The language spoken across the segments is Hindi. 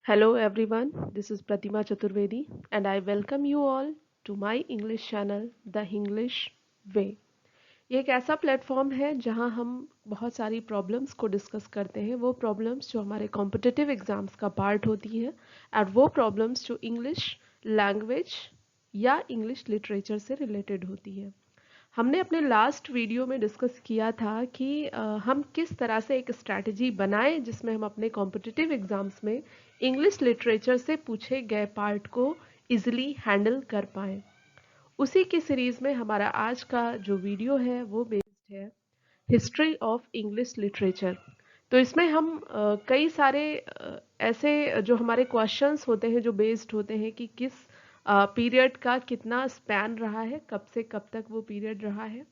Hello everyone, this is Pratima Chaturvedi and I welcome you all to my English channel The English Way। ये एक ऐसा प्लेटफॉर्म है जहां हम बहुत सारी प्रॉब्लम्स को डिस्कस करते हैं, वो प्रॉब्लम्स जो हमारे कॉम्पिटिटिव एग्जाम्स का पार्ट होती हैं और वो प्रॉब्लम्स जो इंग्लिश लैंग्वेज या इंग्लिश लिटरेचर से रिलेटेड होती हैं। हमने अपने लास्ट वीडियो में डिस्कस किया था कि हम किस तरह से एक स्ट्रैटेजी बनाएं जिसमें हम अपने कॉम्पिटिटिव एग्जाम्स में इंग्लिश लिटरेचर से पूछे गए पार्ट को इजीली हैंडल कर पाएं। उसी की सीरीज में हमारा आज का जो वीडियो है वो बेस्ड है हिस्ट्री ऑफ इंग्लिश लिटरेचर। तो इसमें हम कई सारे ऐसे जो हमारे क्वेश्चंस होते हैं जो बेस्ड होते हैं कि किस पीरियड का कितना स्पैन रहा है, कब से कब तक वो पीरियड रहा है,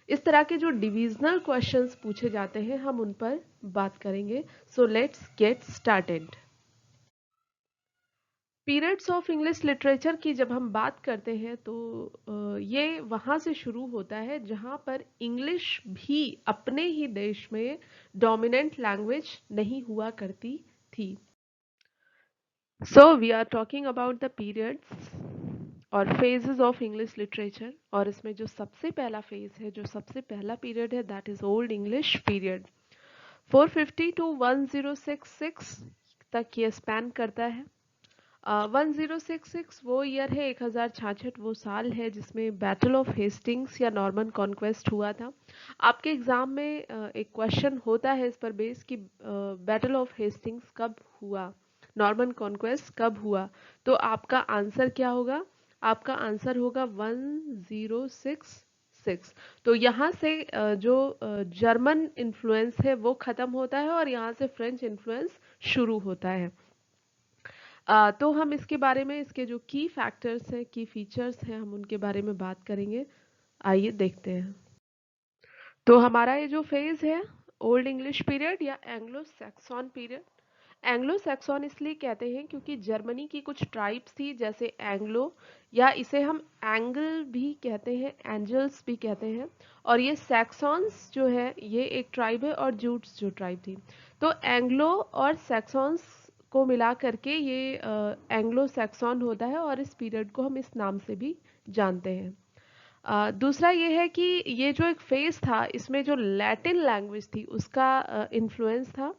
इस तरह के जो डिविजनल क्वेश्चंस पूछे जाते हैं हम उन पर बात करेंगे। So let's get started. Periods of English literature की जब हम बात करते हैं तो ये वहाँ से शुरू होता है जहाँ पर इंग्लिश भी अपने ही देश में डोमिनेंट लैंग्वेज नहीं हुआ करती थी। So we are talking about the periods और फेजेस ऑफ इंग्लिश लिटरेचर, और इसमें जो सबसे पहला फेज है, जो सबसे पहला पीरियड है, that is old English period. 450 to 1066 तक ये स्पैन करता है। 1066 वो ईयर है, 1066 वो साल है जिसमें बैटल ऑफ हेस्टिंग्स या नॉर्मन कॉन्क्वेस्ट हुआ था। आपके एग्जाम में एक क्वेश्चन होता है इस पर बेस कि बैटल ऑफ हेस्टिंग्स कब हुआ, नॉर्मन कॉन्क्वेस्ट कब हुआ, तो आपका आंसर क्या होगा? आपका आंसर होगा 1066। तो यहाँ से जो जर्मन इन्फ्लुएंस है वो खत्म होता है और यहाँ से फ्रेंच इन्फ्लुएंस शुरू होता है। तो हम इसके बारे में, इसके जो की फैक्टर्स हैं, की फीचर्स हैं, हम उनके बारे में बात करेंगे। आइए देखते हैं। तो हमारा ये जो फेज है ओल्ड इंग्लिश पीरियड या Anglo Saxon period, Anglo Saxon इसलिए कहते हैं क्योंकि जर्मनी की कुछ ट्राइब्स थी जैसे एंग्लो, या इसे हम एंगल भी कहते हैं, एंजल्स भी कहते हैं, और ये सैक्सॉन्स जो है ये एक ट्राइब है और जूट्स जो ट्राइब थी। तो एंग्लो और सैक्सॉन्स को मिला करके ये एंग्लो सैक्सन होता है और इस पीरियड को हम इस नाम से भी जानते हैं। दूसरा ये है कि ये जो एक फेज था इसमें जो लैटिन लैंग्वेज थी उसका इन्फ्लुएंस था।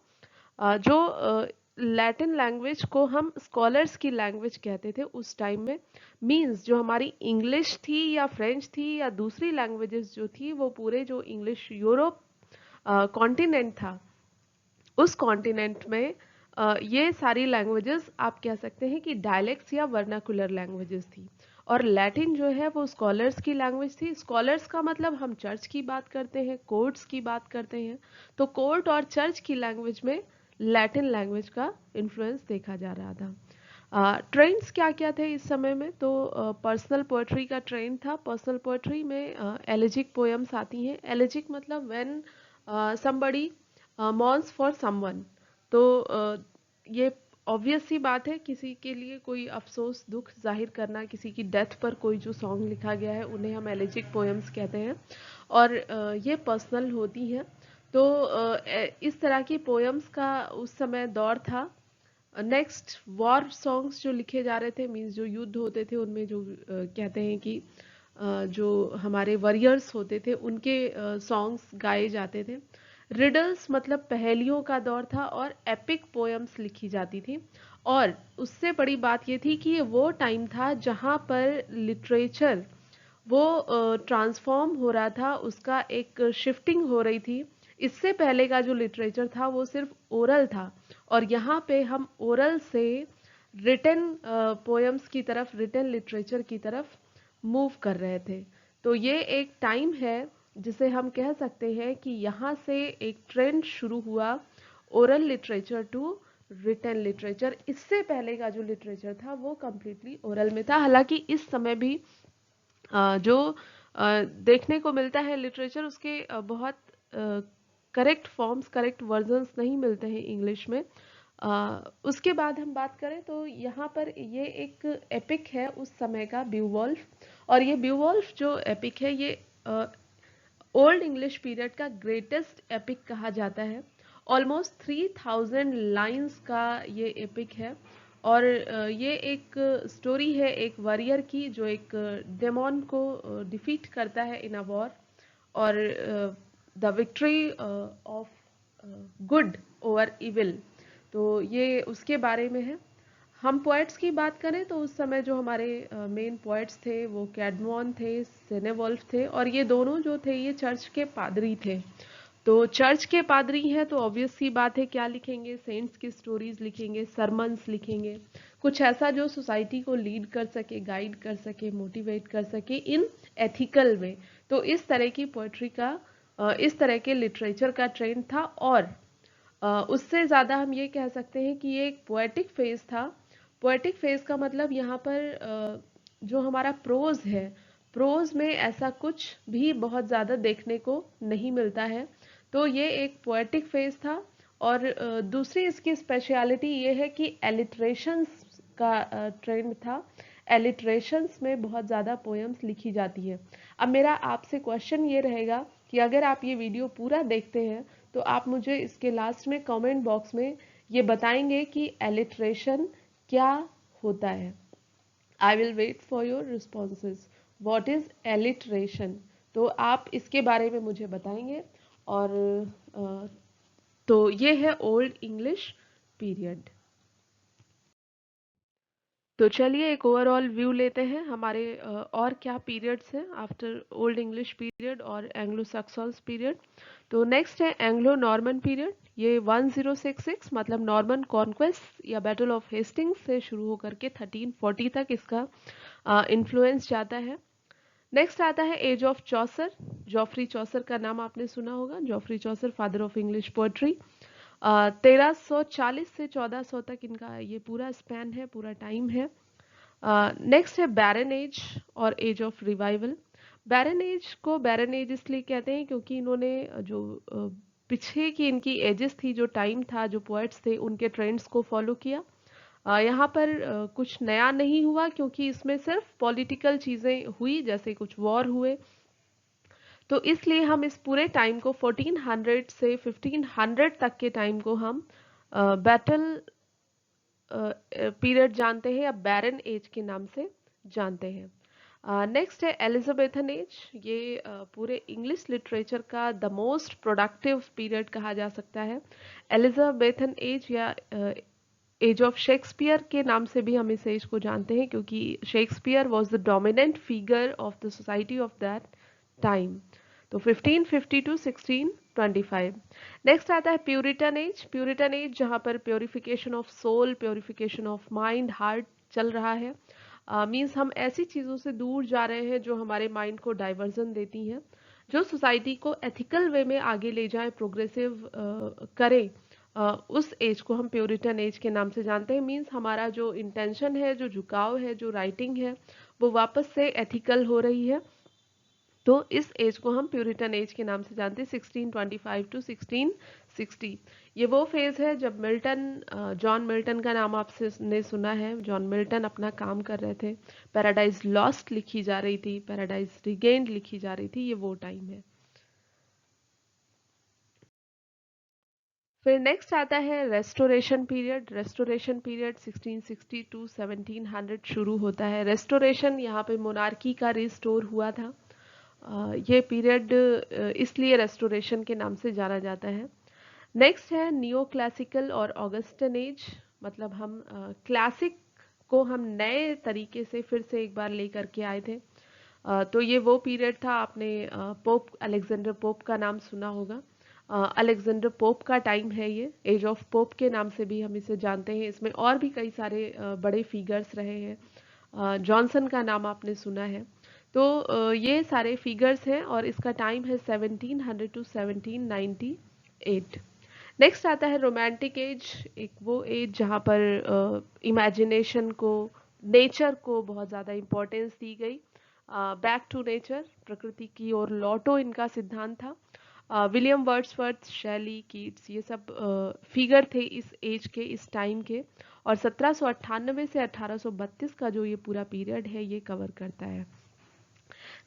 जो लैटिन लैंग्वेज को हम स्कॉलर्स की लैंग्वेज कहते थे उस टाइम में। मींस जो हमारी इंग्लिश थी या फ्रेंच थी या दूसरी लैंग्वेजेस जो थी वो पूरे जो इंग्लिश यूरोप कॉन्टिनेंट था उस कॉन्टिनेंट में ये सारी लैंग्वेजेस आप कह सकते हैं कि डायलेक्ट्स या वर्नाकुलर लैंग्वेजेस थी। और लैटिन जो है वो स्कॉलर्स की लैंग्वेज थी। स्कॉलर्स का मतलब हम चर्च की बात करते हैं, कोर्ट्स की बात करते हैं, तो कोर्ट और चर्च की लैंग्वेज में लैटिन लैंग्वेज का इन्फ्लुएंस देखा जा रहा था। ट्रेंड्स क्या क्या थे इस समय में? तो पर्सनल पोएट्री का ट्रेंड था। पर्सनल पोएट्री में एलेजिक पोएम्स आती हैं। एलेजिक मतलब व्हेन समबडी मॉर्न्स फॉर समवन। तो ये ऑब्वियस सी बात है, किसी के लिए कोई अफसोस दुख जाहिर करना, किसी की डेथ पर कोई जो सॉन्ग लिखा गया है उन्हें हम एलेजिक पोएम्स कहते हैं, और ये पर्सनल होती हैं। तो इस तरह की पोएम्स का उस समय दौर था। नेक्स्ट वॉर सॉन्ग्स जो लिखे जा रहे थे, मीन्स जो युद्ध होते थे उनमें जो कहते हैं कि जो हमारे वॉरियर्स होते थे उनके सॉन्ग्स गाए जाते थे। रिडल्स मतलब पहेलियों का दौर था और एपिक पोएम्स लिखी जाती थी। और उससे बड़ी बात ये थी कि ये वो टाइम था जहाँ पर लिटरेचर वो ट्रांसफॉर्म हो रहा था, उसका एक शिफ्टिंग हो रही थी। इससे पहले का जो लिटरेचर था वो सिर्फ ओरल था, और यहाँ पे हम ओरल से रिटन पोएम्स की तरफ, रिटन लिटरेचर की तरफ मूव कर रहे थे। तो ये एक टाइम है जिसे हम कह सकते हैं कि यहाँ से एक ट्रेंड शुरू हुआ oral literature to written literature. इससे पहले का जो लिटरेचर था वो कम्प्लीटली ओरल में था। हालांकि इस समय भी जो देखने को मिलता है लिटरेचर, उसके बहुत करेक्ट फॉर्म्स, करेक्ट वर्जन्स नहीं मिलते हैं इंग्लिश में। उसके बाद हम बात करें तो यहाँ पर ये एक एपिक है उस समय का, ब्यूवॉल्फ। और ये ब्यूवॉल्फ जो एपिक है ये ओल्ड इंग्लिश पीरियड का ग्रेटेस्ट एपिक कहा जाता है। ऑलमोस्ट 3000 लाइंस का ये एपिक है। और ये एक स्टोरी है एक वॉरियर की जो एक डेमोन को डिफीट करता है इन अ वॉर, और the victory of good over evil. तो ये उसके बारे में है। हम पोएट्स की बात करें तो उस समय जो हमारे मेन पोएट्स थे वो कैडमोन थे, सेनेवोल्फ थे, और ये दोनों जो थे ये चर्च के पादरी थे। तो चर्च के पादरी हैं तो ऑब्वियस सी बात है क्या लिखेंगे, सेंट्स की स्टोरीज लिखेंगे, सरमन्स लिखेंगे, कुछ ऐसा जो सोसाइटी को लीड कर सके, गाइड कर सके, मोटिवेट कर सके इन एथिकल वे। तो इस तरह की पोएट्री का इस तरह के लिटरेचर का ट्रेंड था। और उससे ज़्यादा हम ये कह सकते हैं कि ये एक पोएटिक फेज था। पोएटिक फेज का मतलब यहाँ पर जो हमारा प्रोज है, प्रोज में ऐसा कुछ भी बहुत ज़्यादा देखने को नहीं मिलता है। तो ये एक पोएटिक फेज था। और दूसरी इसकी स्पेशलिटी ये है कि एलिट्रेशंस का ट्रेंड था। एलिट्रेशंस में बहुत ज़्यादा पोएम्स लिखी जाती है। अब मेरा आपसे क्वेश्चन ये रहेगा कि अगर आप ये वीडियो पूरा देखते हैं तो आप मुझे इसके लास्ट में कमेंट बॉक्स में ये बताएंगे कि एलिट्रेशन क्या होता है। I will wait for your responses. What is alliteration? तो आप इसके बारे में मुझे बताएंगे। और अ, तो ये है ओल्ड इंग्लिश पीरियड। तो चलिए एक ओवरऑल व्यू लेते हैं हमारे और क्या पीरियड्स हैं आफ्टर ओल्ड इंग्लिश पीरियड और एंग्लो सैक्सन्स पीरियड। तो नेक्स्ट है एंग्लो नॉर्मन पीरियड। ये 1066 मतलब नॉर्मन कॉन्क्वेस्ट या बैटल ऑफ हेस्टिंग्स से शुरू होकर के 1340 तक इसका इन्फ्लुएंस जाता है। नेक्स्ट आता है एज ऑफ चौसर। जॉफ्री चौसर का नाम आपने सुना होगा। Geoffrey Chaucer father of English poetry. 1340 से 1400 तक इनका ये पूरा स्पैन है, पूरा टाइम है। नेक्स्ट है बैरन एज और age of revival. Barren age को बैरन एज इसलिए कहते हैं क्योंकि इन्होंने जो पीछे की इनकी एजेस थी, जो टाइम था, जो पोएट्स थे उनके ट्रेंड्स को फॉलो किया। यहाँ पर कुछ नया नहीं हुआ क्योंकि इसमें सिर्फ पॉलिटिकल चीज़ें हुई, जैसे कुछ वॉर हुए। तो इसलिए हम इस पूरे टाइम को 1400 से 1500 तक के टाइम को हम बैटल पीरियड जानते हैं या बैरन एज के नाम से जानते हैं। नेक्स्ट है एलिजाबेथन एज। ये पूरे इंग्लिश लिटरेचर का द मोस्ट प्रोडक्टिव पीरियड कहा जा सकता है। एलिजाबेथन एज या एज ऑफ शेक्सपियर के नाम से भी हम इस एज को जानते हैं क्योंकि Shakespeare was the dominant figure of the society of that time. तो 1550 टू 1625। नेक्स्ट आता है प्यूरिटन एज। प्यूरिटन एज जहाँ पर purification of soul, purification of mind, heart चल रहा है। मीन्स हम ऐसी चीज़ों से दूर जा रहे हैं जो हमारे माइंड को डाइवर्जन देती हैं, जो सोसाइटी को एथिकल वे में आगे ले जाए, प्रोग्रेसिव करे। उस एज को हम प्यूरिटन एज के नाम से जानते हैं। मीन्स हमारा जो इंटेंशन है, जो झुकाव है, जो राइटिंग है, वो वापस से एथिकल हो रही है। तो इस एज को हम प्यूरिटन एज के नाम से जानते हैं। 1625 टू 1660 ये वो फेज है जब मिल्टन, जॉन मिल्टन का नाम आपसे ने सुना है। जॉन मिल्टन अपना काम कर रहे थे। पैराडाइज लॉस्ट लिखी जा रही थी, पैराडाइज रिगेन्ड लिखी जा रही थी। ये वो टाइम है। फिर नेक्स्ट आता है restoration period. Restoration period 1660 to 1700 शुरू होता है। रेस्टोरेशन यहाँ पे मोनार्की का रिस्टोर हुआ था। ये पीरियड इसलिए रेस्टोरेशन के नाम से जाना जाता है। नेक्स्ट है नियो क्लासिकल और ऑगस्टन एज। मतलब हम क्लासिक को हम नए तरीके से फिर से एक बार लेकर के आए थे। तो ये वो पीरियड था। आपने पोप अलेक्जेंडर पोप का नाम सुना होगा। अलेक्जेंडर पोप का टाइम है ये। एज ऑफ पोप के नाम से भी हम इसे जानते हैं। इसमें और भी कई सारे बड़े फिगर्स रहे हैं। जॉनसन का नाम आपने सुना है। तो ये सारे फिगर्स हैं और इसका टाइम है 1700 टू 1798। नेक्स्ट आता है रोमांटिक एज। एक वो एज जहाँ पर इमेजिनेशन को, नेचर को बहुत ज़्यादा इम्पोर्टेंस दी गई। बैक टू नेचर, प्रकृति की ओर लौटो, इनका सिद्धांत था। विलियम वर्ड्सवर्थ, शैली, कीट्स, ये सब फिगर थे इस एज के, इस टाइम के। और 1798 से 1832 का जो ये पूरा पीरियड है ये कवर करता है।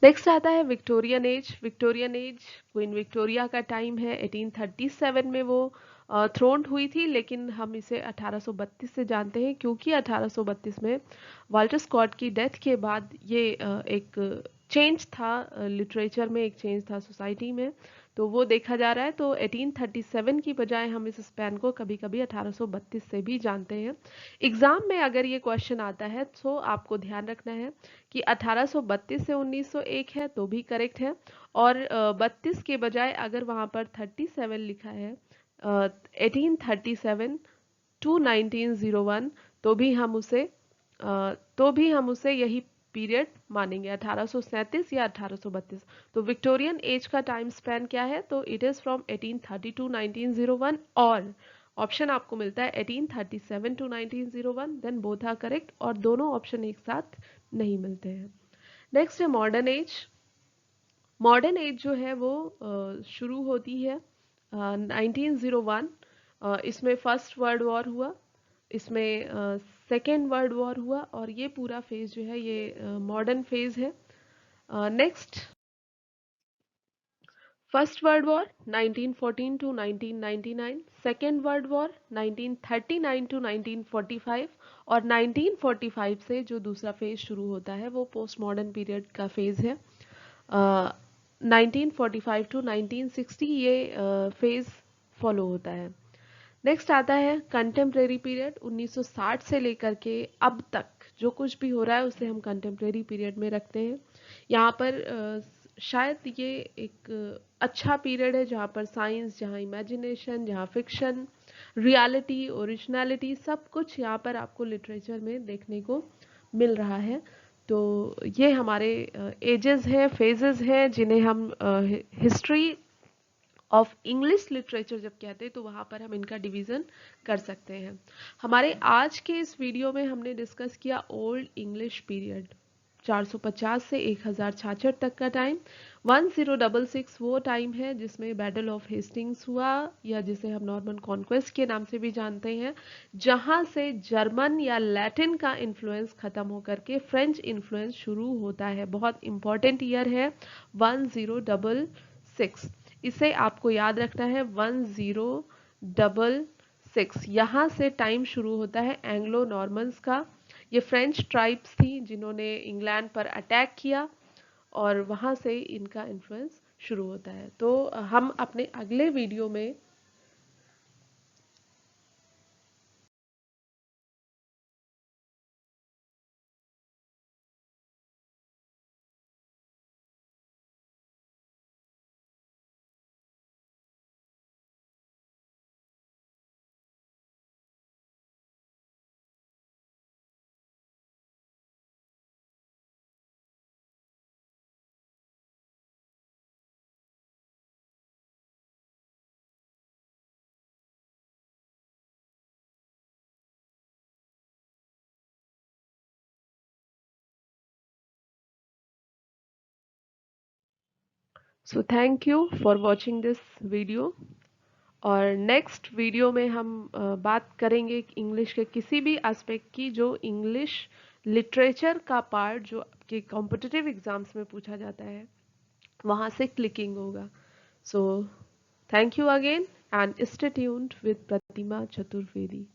नेक्स्ट आता है Victorian age. Victorian age queen Victoria का टाइम है। 1837 में वो थ्रोन्ड हुई थी, लेकिन हम इसे 1832 से जानते हैं क्योंकि 1832 में वाल्टर स्कॉट की डेथ के बाद ये एक चेंज था, लिटरेचर में एक चेंज था सोसाइटी में, तो वो देखा जा रहा है। तो 1837 की बजाय हम इस स्पैन को कभी कभी 1832 से भी जानते हैं। एग्जाम में अगर ये क्वेश्चन आता है तो आपको ध्यान रखना है कि 1832 से 1901 है तो भी करेक्ट है, और 32 के बजाय अगर वहाँ पर 37 लिखा है, 1837 टू 1901, तो भी हम उसे यही पीरियड मानेंगे, 1837 या 1832। तो विक्टोरियन एज का टाइम स्पैन क्या है, तो इट इज फ्रॉम 1830 टू 1901, और ऑप्शन आपको मिलता है 1837 to 1901, then both are correct, और दोनों ऑप्शन एक साथ नहीं मिलते हैं। नेक्स्ट है मॉडर्न एज। मॉडर्न एज जो है वो शुरू होती है 1901। इसमें फर्स्ट वर्ल्ड वॉर हुआ, इसमें सेकेंड वर्ल्ड वॉर हुआ, और ये पूरा फेज जो है ये मॉडर्न फेज है। Next, first world war 1914 to 1999, second world war 1939 to 1945, और 1945 से जो दूसरा फेज शुरू होता है वो पोस्ट मॉडर्न पीरियड का फेज है। 1945 टू 1960 ये फेज फॉलो होता है। नेक्स्ट आता है कंटेम्प्रेरी पीरियड। 1960 से लेकर के अब तक जो कुछ भी हो रहा है उसे हम कंटेम्प्रेरी पीरियड में रखते हैं। यहाँ पर शायद ये एक अच्छा पीरियड है जहाँ पर साइंस, जहाँ इमेजिनेशन, जहाँ फिक्शन, रियलिटी, ओरिजिनलिटी, सब कुछ यहाँ पर आपको लिटरेचर में देखने को मिल रहा है। तो ये हमारे एजेस हैं, फेजेस हैं, जिन्हें हम हिस्ट्री ऑफ इंग्लिश लिटरेचर जब कहते हैं तो वहाँ पर हम इनका डिवीज़न कर सकते हैं। हमारे आज के इस वीडियो में हमने डिस्कस किया ओल्ड इंग्लिश पीरियड, 450 से 1066 तक का टाइम। 1066 वो टाइम है जिसमें बैटल ऑफ हेस्टिंग्स हुआ, या जिसे हम नॉर्मन कॉन्क्वेस्ट के नाम से भी जानते हैं, जहाँ से जर्मन या लैटिन का इन्फ्लुएंस खत्म होकर के फ्रेंच इन्फ्लुएंस शुरू होता है। बहुत इंपॉर्टेंट ईयर है 1066, इसे आपको याद रखना है 1066। यहाँ से टाइम शुरू होता है एंग्लो नॉर्मन्स का। ये फ्रेंच ट्राइब्स थी जिन्होंने इंग्लैंड पर अटैक किया, और वहाँ से इनका इन्फ्लुएंस शुरू होता है। तो हम अपने अगले वीडियो में so thank you for watching this video. और नेक्स्ट वीडियो में हम बात करेंगे इंग्लिश के किसी भी एस्पेक्ट की जो इंग्लिश लिटरेचर का पार्ट जो आपके कॉम्पिटिटिव एग्जाम्स में पूछा जाता है, वहाँ से क्लिकिंग होगा। So thank you again and stay tuned with Pratima Chaturvedi.